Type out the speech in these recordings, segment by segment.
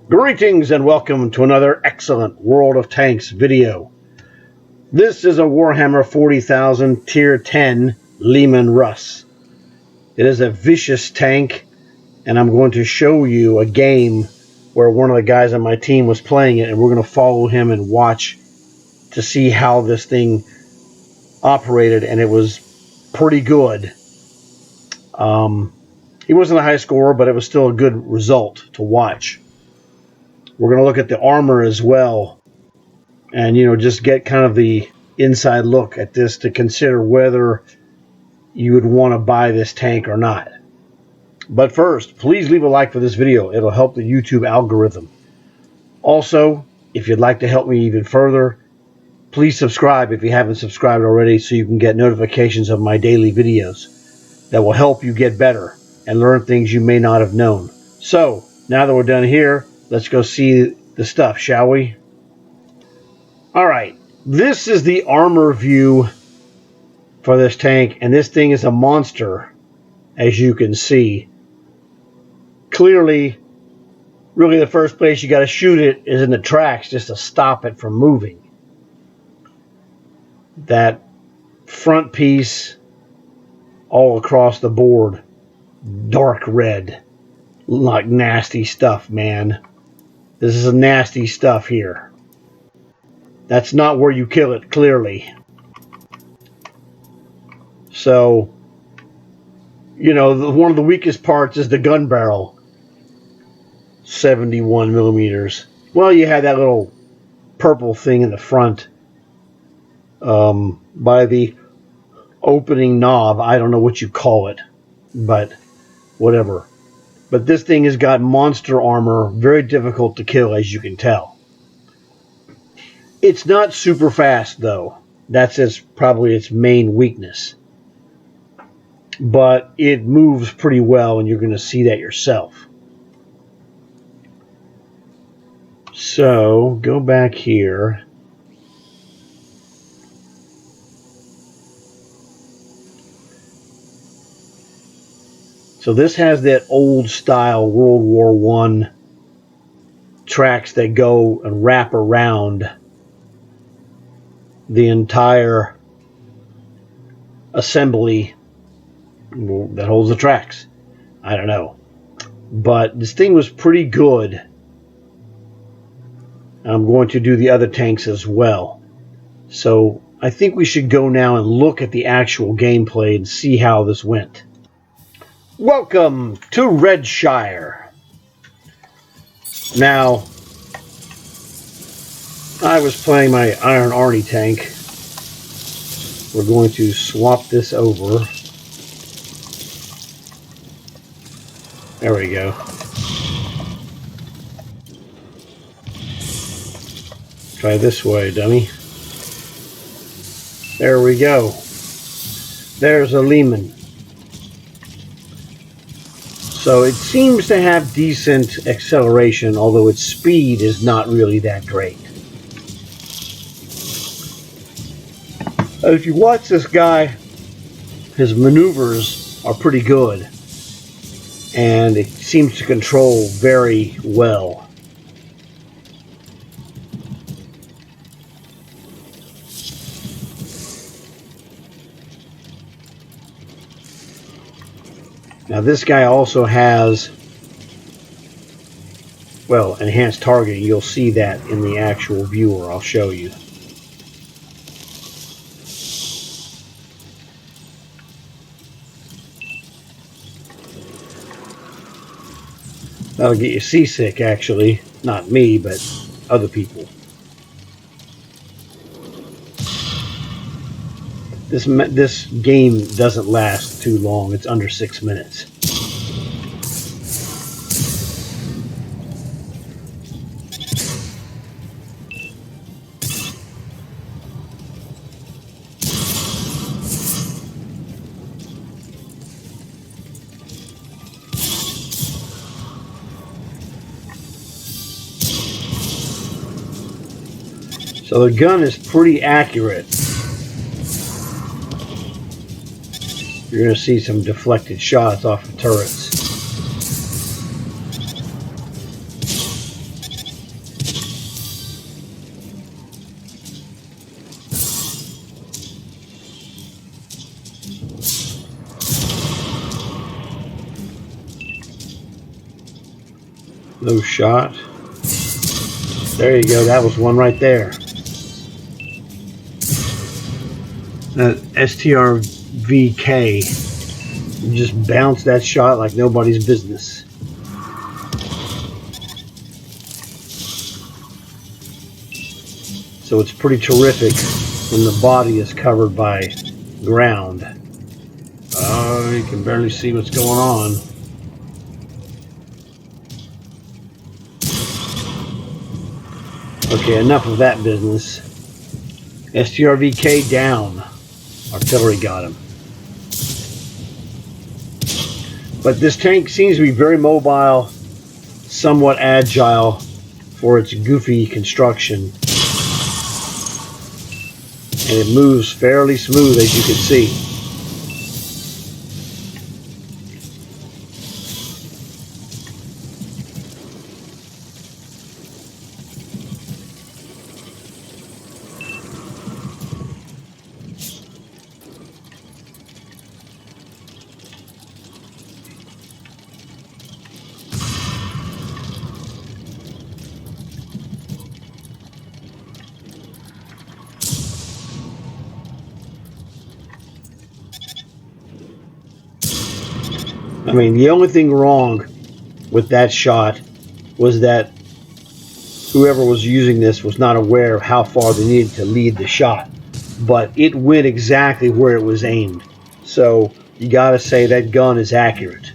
Greetings and welcome to another excellent World of Tanks video. This is a WarHammer 40,000 Tier 10 Leman Russ. It is a vicious tank, and I'm going to show you a game where one of the guys on my team was playing it, and we're going to follow him and watch to see how this thing operated, and it was pretty good. He wasn't a high scorer, but it was still a good result to watch. We're going to look at the armor as well and, just get kind of the inside look at this to consider whether you would want to buy this tank or not. But first, please leave a like for this video. It'll help the YouTube algorithm. Also, if you'd like to help me even further, please subscribe if you haven't subscribed already so you can get notifications of my daily videos that will help you get better and learn things you may not have known. So, now that we're done here, let's go see the stuff, shall we? Alright, this is the armor view for this tank, and this thing is a monster, as you can see. Clearly, really the first place you got to shoot it is in the tracks just to stop it from moving. That front piece all across the board, dark red, like nasty stuff, man. This is a nasty stuff here. That's not where you kill it, clearly. So, one of the weakest parts is the gun barrel. 71 millimeters. Well, you had that little purple thing in the front by the opening knob. I don't know what you call it, but whatever. But this thing has got monster armor, very difficult to kill, as you can tell. It's not super fast, though. That's probably its main weakness. But it moves pretty well, and you're going to see that yourself. So, go back here. So this has that old style World War I tracks that go and wrap around the entire assembly that holds the tracks. I don't know. But this thing was pretty good. I'm going to do the other tanks as well. So I think we should go now and look at the actual gameplay and see how this went. Welcome to Redshire. Now, I was playing my Iron Arnie tank. We're going to swap this over. There we go. Try this way, dummy. There we go. There's a Leman. So it seems to have decent acceleration, although its speed is not really that great. If you watch this guy, his maneuvers are pretty good, and it seems to control very well. Now this guy also has, well, enhanced targeting. You'll see that in the actual viewer. I'll show you. That'll get you seasick, actually. Not me, but other people. This game doesn't last too long. It's under 6 minutes. So the gun is pretty accurate. You're going to see some deflected shots off the turrets. No shot. There you go. That was one right there. That STRVK. You just bounce that shot like nobody's business. So it's pretty terrific when the body is covered by ground. Oh, you can barely see what's going on. Okay, enough of that business. STRVK down. Artillery got him. But this tank seems to be very mobile, somewhat agile for its goofy construction. And it moves fairly smooth, as you can see. I mean, the only thing wrong with that shot was that whoever was using this was not aware of how far they needed to lead the shot. But it went exactly where it was aimed. So you gotta say that gun is accurate.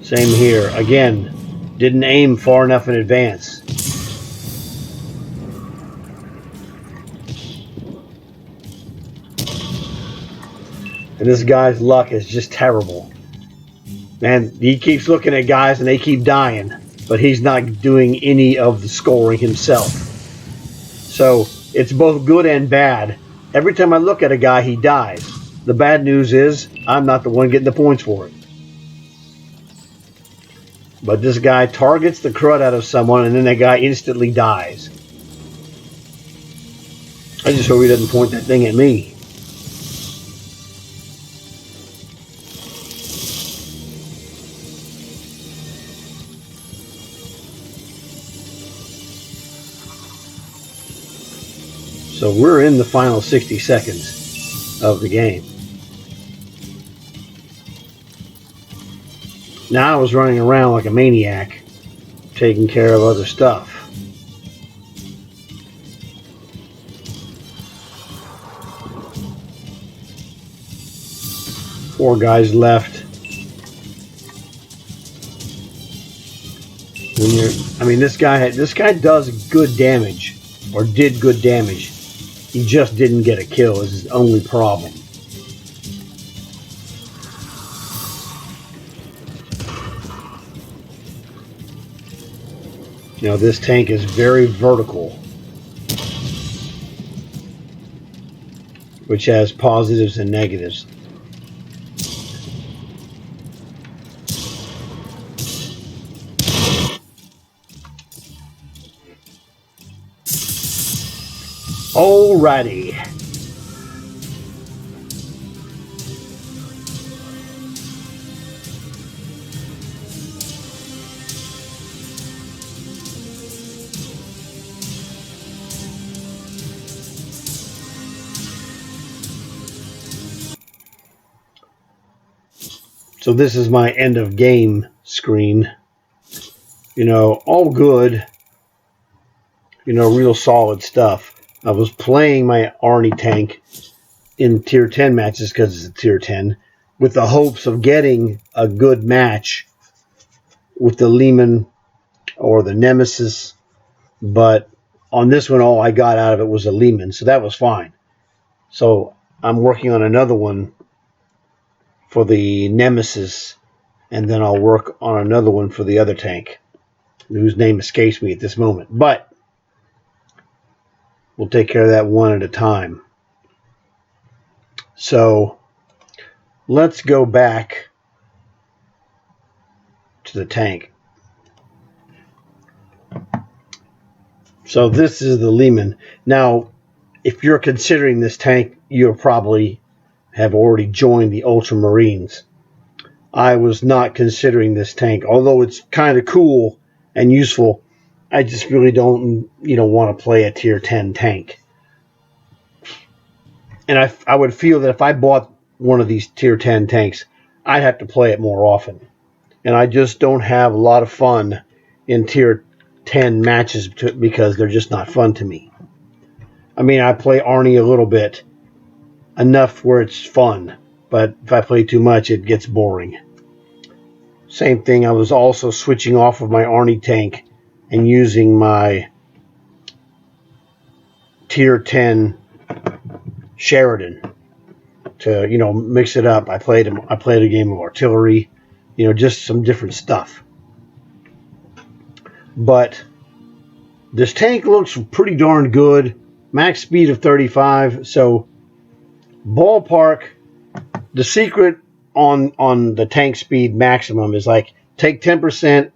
Same here. Again, didn't aim far enough in advance. And this guy's luck is just terrible. Man, he keeps looking at guys and they keep dying, but he's not doing any of the scoring himself. So it's both good and bad. Every time I look at a guy, he dies. The bad news is I'm not the one getting the points for it. But this guy targets the crud out of someone and then that guy instantly dies. I just hope he doesn't point that thing at me. So we're in the final 60 seconds of the game. Now I was running around like a maniac, taking care of other stuff. Four guys left. This guy does good damage, or did good damage. He just didn't get a kill is his only problem. You know, this tank is very vertical, which has positives and negatives. Alrighty. So this is my end of game screen. You know, all good. You know, real solid stuff. I was playing my Arnie tank in Tier 10 matches because it's a Tier 10 with the hopes of getting a good match with the Leman or the Nemesis. But on this one, all I got out of it was a Leman, so that was fine. So I'm working on another one for the Nemesis, and then I'll work on another one for the other tank, whose name escapes me at this moment. But we'll take care of that one at a time. So let's go back to the tank. So this is the Leman. Now, if you're considering this tank, you'll probably have already joined the Ultramarines. I was not considering this tank. Although it's kind of cool and useful, I just really don't, want to play a tier 10 tank. And I would feel that if I bought one of these tier 10 tanks, I'd have to play it more often. And I just don't have a lot of fun in tier 10 matches because they're just not fun to me. I mean, I play Arnie a little bit, enough where it's fun, but if I play too much, it gets boring. Same thing, I was also switching off of my Arnie tank and using my tier 10 Sheridan to, mix it up. I played a game of artillery, just some different stuff. But this tank looks pretty darn good. Max speed of 35, so ballpark, the secret on the tank speed maximum is like take 10%,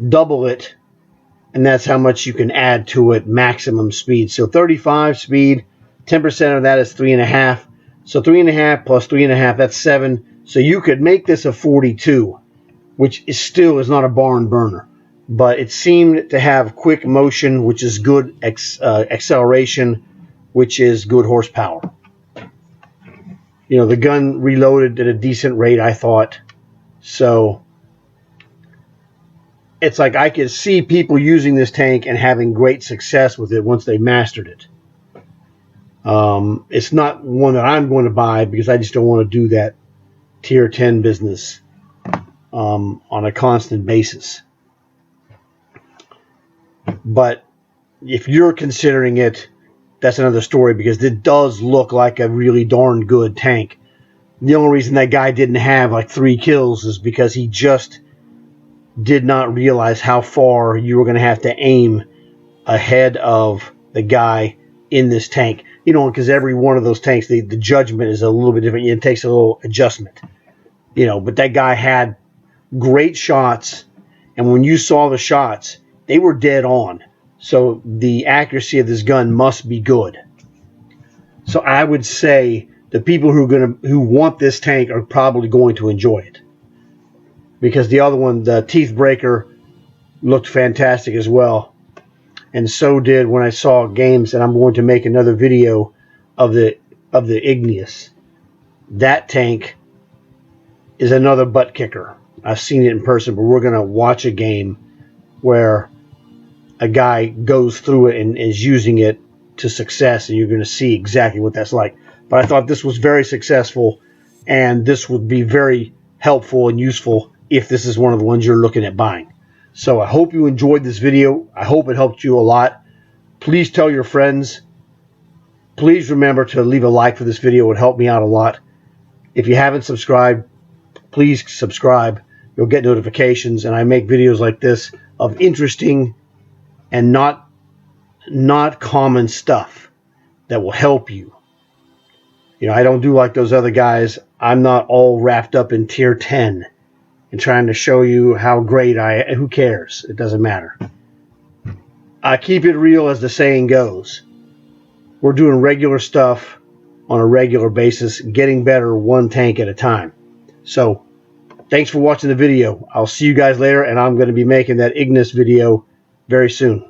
double it, and that's how much you can add to it maximum speed. So 35 speed, 10% of that is 3.5. So 3.5 plus 3.5, that's 7. So you could make this a 42, which still is not a barn burner. But it seemed to have quick motion, which is good acceleration, which is good horsepower. The gun reloaded at a decent rate, I thought. So it's like I could see people using this tank and having great success with it once they mastered it. It's not one that I'm going to buy because I just don't want to do that tier 10 business on a constant basis. But if you're considering it, that's another story because it does look like a really darn good tank. The only reason that guy didn't have like 3 kills is because he just did not realize how far you were going to have to aim ahead of the guy in this tank. Because every one of those tanks, the judgment is a little bit different. It takes a little adjustment. But that guy had great shots, and when you saw the shots, they were dead on. So the accuracy of this gun must be good. So I would say the people who want this tank are probably going to enjoy it. Because the other one, the Teeth Breaker, looked fantastic as well. And so did when I saw games, and I'm going to make another video of the Igneous. That tank is another butt kicker. I've seen it in person, but we're going to watch a game where a guy goes through it and is using it to success, and you're going to see exactly what that's like. But I thought this was very successful, and this would be very helpful and useful if this is one of the ones you're looking at buying. So I hope you enjoyed this video. I hope it helped you a lot. Please tell your friends. Please remember to leave a like for this video. It would help me out a lot. If you haven't subscribed, please subscribe. You'll get notifications, and I make videos like this of interesting and not common stuff that will help you. I don't do like those other guys. I'm not all wrapped up in tier 10 and trying to show you how great who cares? It doesn't matter. I keep it real, as the saying goes. We're doing regular stuff on a regular basis, getting better one tank at a time. So thanks for watching the video. I'll see you guys later, and I'm going to be making that Ignis video very soon.